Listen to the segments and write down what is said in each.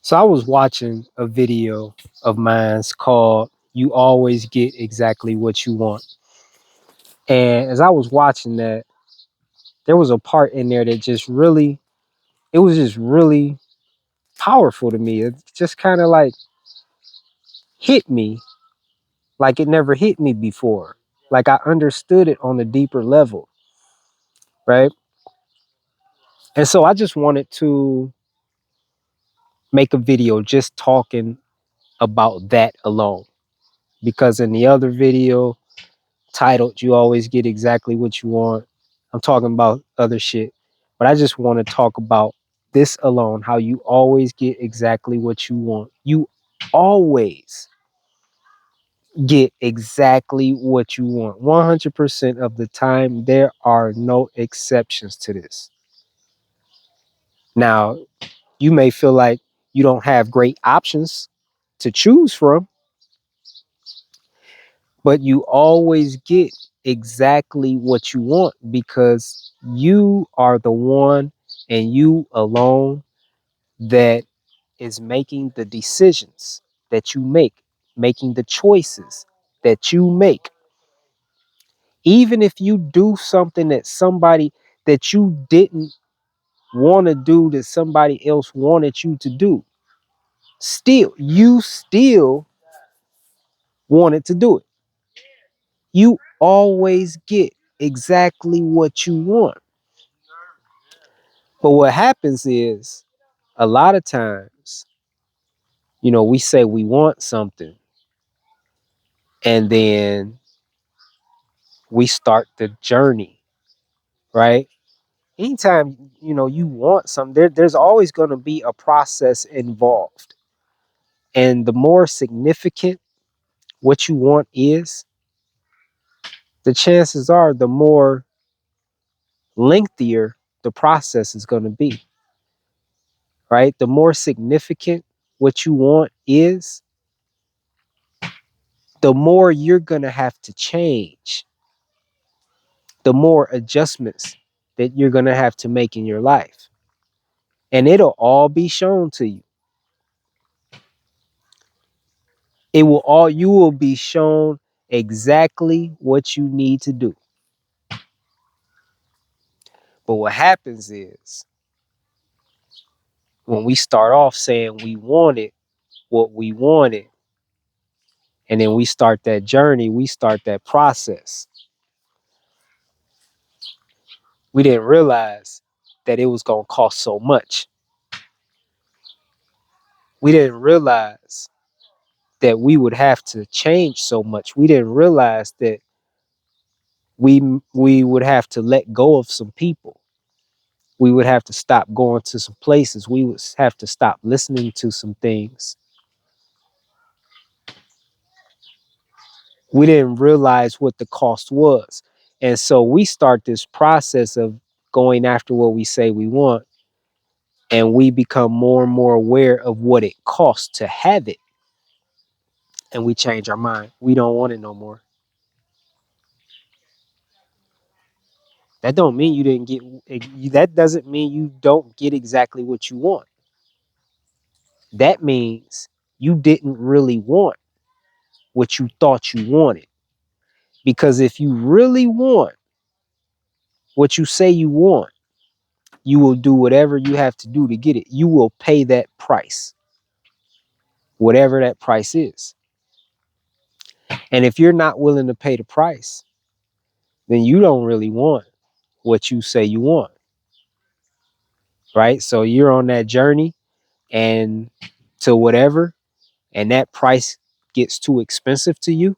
So I was watching a video of mine's called "You Always Get Exactly What You Want," and as I was watching that, there was a part in there that just really, it was just really powerful to me. It just kind of like hit me like it never hit me before. Like I understood it on a deeper level, right? And so I just wanted to make a video just talking about that alone. Because in the other video titled "You Always Get Exactly What You Want," I'm talking about other shit. But I just want to talk about this alone, how you always get exactly what you want. You always get exactly what you want. 100% of the time, there are no exceptions to this. Now, you may feel like you don't have great options to choose from, but you always get exactly what you want because you are the one and you alone that is making the decisions that you make, making the choices that you make. Even if you do something that somebody that you didn't want to do, that somebody else wanted you to do, you still wanted to do it. You always get exactly what you want. But what happens is a lot of times, we say we want something and then we start the journey, right? Anytime, you want something, there's always going to be a process involved. And the more significant what you want is, the chances are the more lengthier the process is going to be, right? The more significant what you want is, the more you're going to have to change, the more adjustments that you're going to have to make in your life. And it'll all be shown to you. You will be shown exactly what you need to do. But what happens is when we start off saying we wanted what we wanted, and then we start that journey, we start that process, we didn't realize that it was going to cost so much. We didn't realize that we would have to change so much. We didn't realize that we would have to let go of some people. We would have to stop going to some places. We would have to stop listening to some things. We didn't realize what the cost was. And so we start this process of going after what we say we want, and we become more and more aware of what it costs to have it. And we change our mind. We don't want it no more. That don't mean you didn't get, that doesn't mean you don't get exactly what you want. That means you didn't really want what you thought you wanted. Because if you really want what you say you want, you will do whatever you have to do to get it. You will pay that price, whatever that price is. And if you're not willing to pay the price, then you don't really want what you say you want, right? So you're on that journey and to whatever, and that price gets too expensive to you.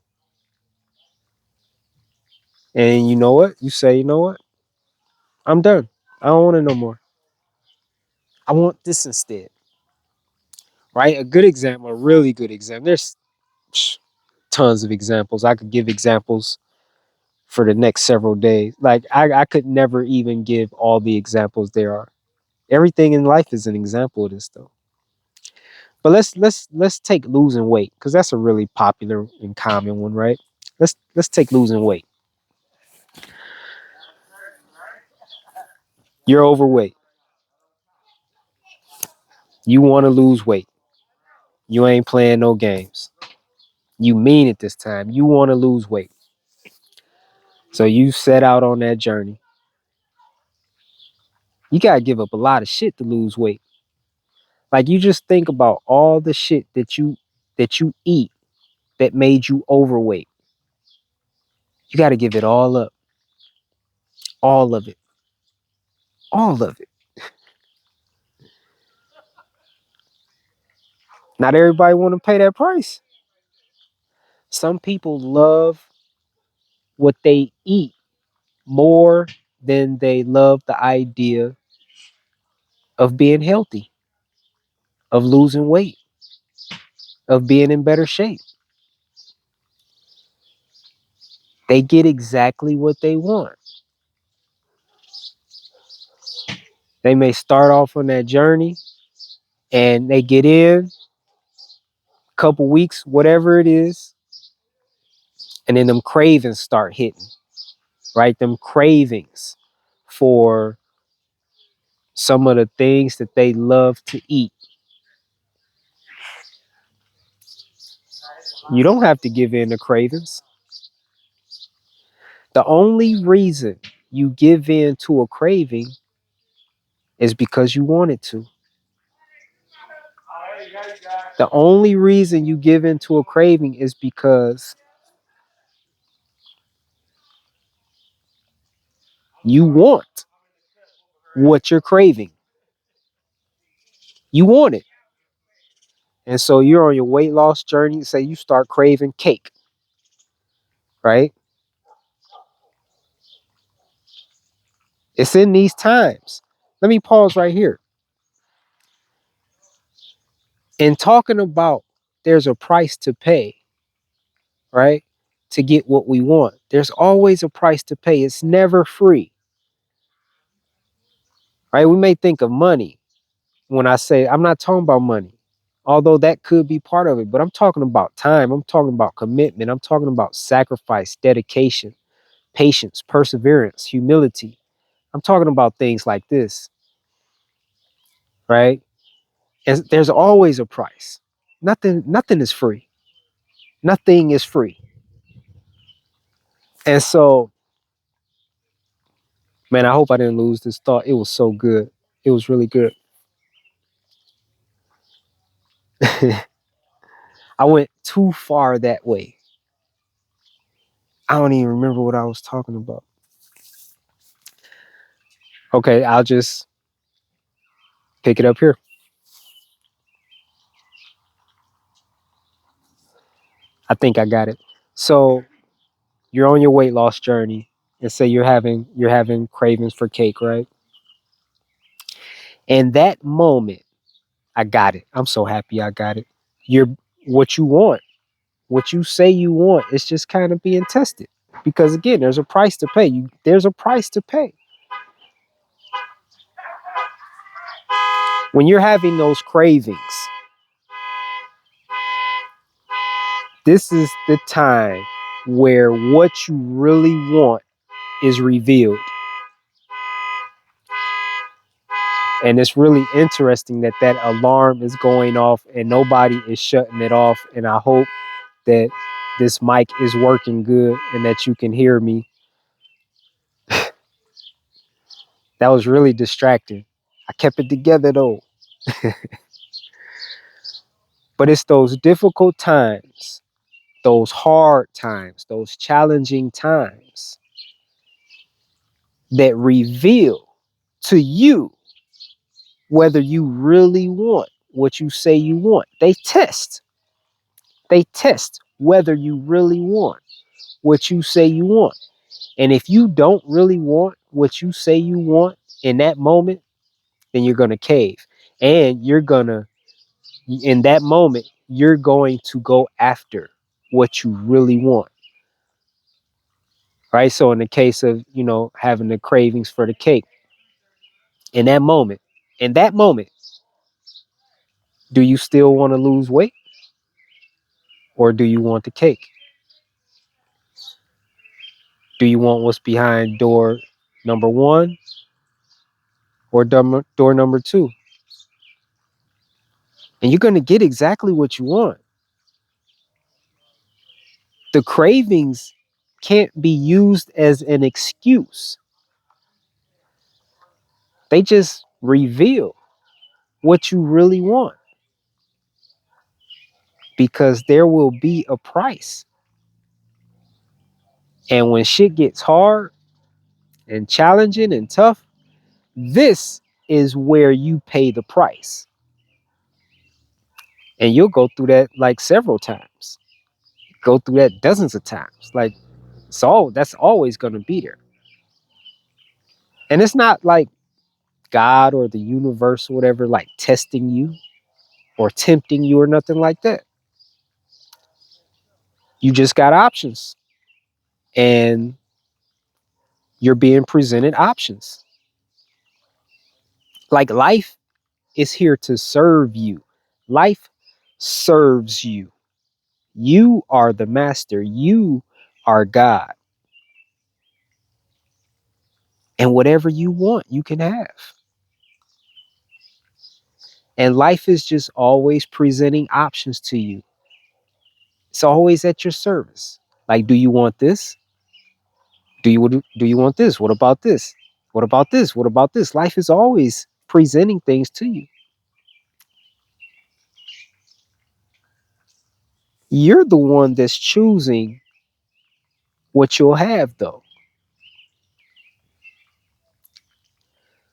And you know what? You say, you know what? I'm done. I don't want it no more. I want this instead, right? A good example, a really good example. There's tons of examples. I could give examples for the next several days. Like I could never even give all the examples there are. Everything in life is an example of this though. But let's take losing weight because that's a really popular and common one, right? Let's take losing weight. You're overweight. You want to lose weight. You ain't playing no games. You mean it this time. You want to lose weight. So you set out on that journey. You got to give up a lot of shit to lose weight. Like, you just think about all the shit that you eat that made you overweight. You got to give it all up. All of it. All of it. Not everybody want to pay that price. Some people love what they eat more than they love the idea of being healthy, of losing weight, of being in better shape. They get exactly what they want. They may start off on that journey and they get in a couple weeks, whatever it is, and then them cravings start hitting, right? Them cravings for some of the things that they love to eat. You don't have to give in to cravings. The only reason you give in to a craving is because you want it to. The only reason you give in to a craving is because you want what you're craving. You want it. And so you're on your weight loss journey. Say you start craving cake, right? It's in these times. Let me pause right here. In talking about there's a price to pay, right? To get what we want. There's always a price to pay. It's never free, right? We may think of money when I say, I'm not talking about money, although that could be part of it, but I'm talking about time. I'm talking about commitment. I'm talking about sacrifice, dedication, patience, perseverance, humility. I'm talking about things like this, right? And there's always a price. Nothing is free. Nothing is free. And so, man, I hope I didn't lose this thought. It was so good. It was really good. I went too far that way. I don't even remember what I was talking about. Okay, I'll just pick it up here. I think I got it. So you're on your weight loss journey, and say you're having cravings for cake, right? And that moment, I got it. I'm so happy I got it. You're what you want, what you say you want, it's just kind of being tested. Because again, there's a price to pay. There's a price to pay. When you're having those cravings, this is the time where what you really want is revealed. And it's really interesting that that alarm is going off and nobody is shutting it off. And I hope that this mic is working good and that you can hear me. That was really distracting. I kept it together though. But it's those difficult times, those hard times, those challenging times that reveal to you whether you really want what you say you want. They test whether you really want what you say you want. And if you don't really want what you say you want in that moment, then you're going to cave. And in that moment, you're going to go after what you really want. Right? So in the case of, having the cravings for the cake, in that moment, do you still want to lose weight or do you want the cake? Do you want what's behind door number 1 or door number 2? And you're going to get exactly what you want. The cravings can't be used as an excuse. They just reveal what you really want, because there will be a price. And when shit gets hard and challenging and tough, this is where you pay the price. And you'll go through that like several times. Go through that dozens of times. Like, so that's always going to be there. And it's not like God or the universe or whatever, like testing you or tempting you or nothing like that. You just got options, and you're being presented options. Like, life is here to serve you. Life serves you. You are the master. You are God. And whatever you want, you can have. And life is just always presenting options to you. It's always at your service. Like, do you want this? Do you want this? What about this? What about this? What about this? Life is always presenting things to you. You're the one that's choosing what you'll have, though.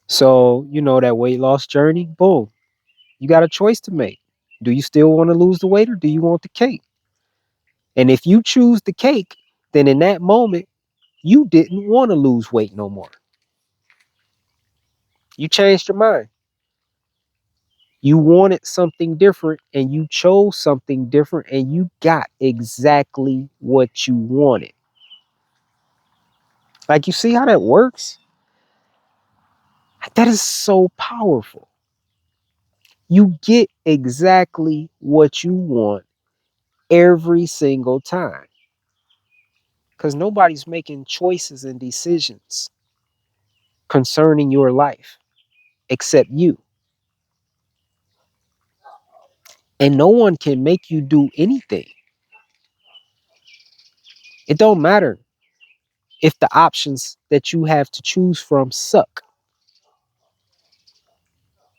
So, that weight loss journey, boom, you got a choice to make. Do you still want to lose the weight, or do you want the cake? And if you choose the cake, then in that moment, you didn't want to lose weight no more. You changed your mind. You wanted something different, and you chose something different, and you got exactly what you wanted. Like, you see how that works? That is so powerful. You get exactly what you want every single time, because nobody's making choices and decisions concerning your life except you. And no one can make you do anything. It don't matter if the options that you have to choose from suck.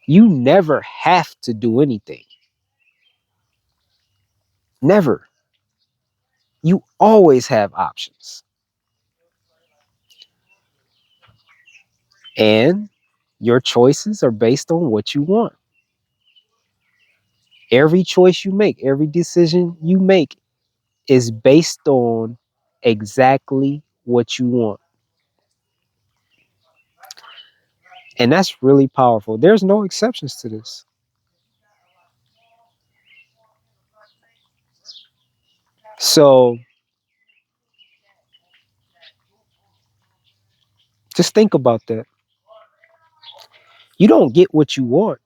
You never have to do anything. Never. You always have options. And your choices are based on what you want. Every choice you make, every decision you make is based on exactly what you want. And that's really powerful. There's no exceptions to this. So just think about that. You don't get what you want.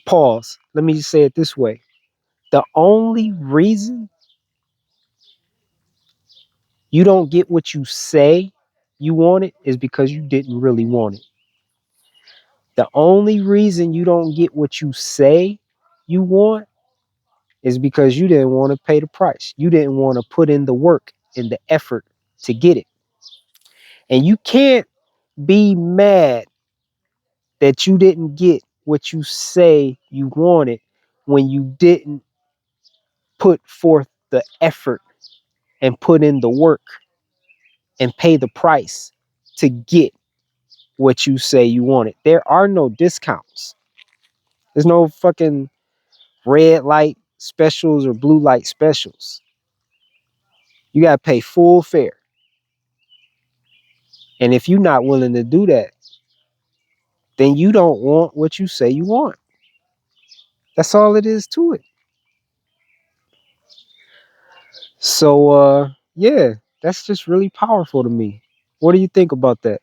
Pause. Let me just say it this way. The only reason you don't get what you say you want it is because you didn't really want it. The only reason you don't get what you say you want is because you didn't want to pay the price. You didn't want to put in the work and the effort to get it. And you can't be mad that you didn't get what you say you wanted when you didn't put forth the effort and put in the work and pay the price to get what you say you wanted. There are no discounts. There's no fucking red light specials or blue light specials. You got to pay full fare. And if you're not willing to do that, then you don't want what you say you want. That's all it is to it. So yeah, that's just really powerful to me. What do you think about that?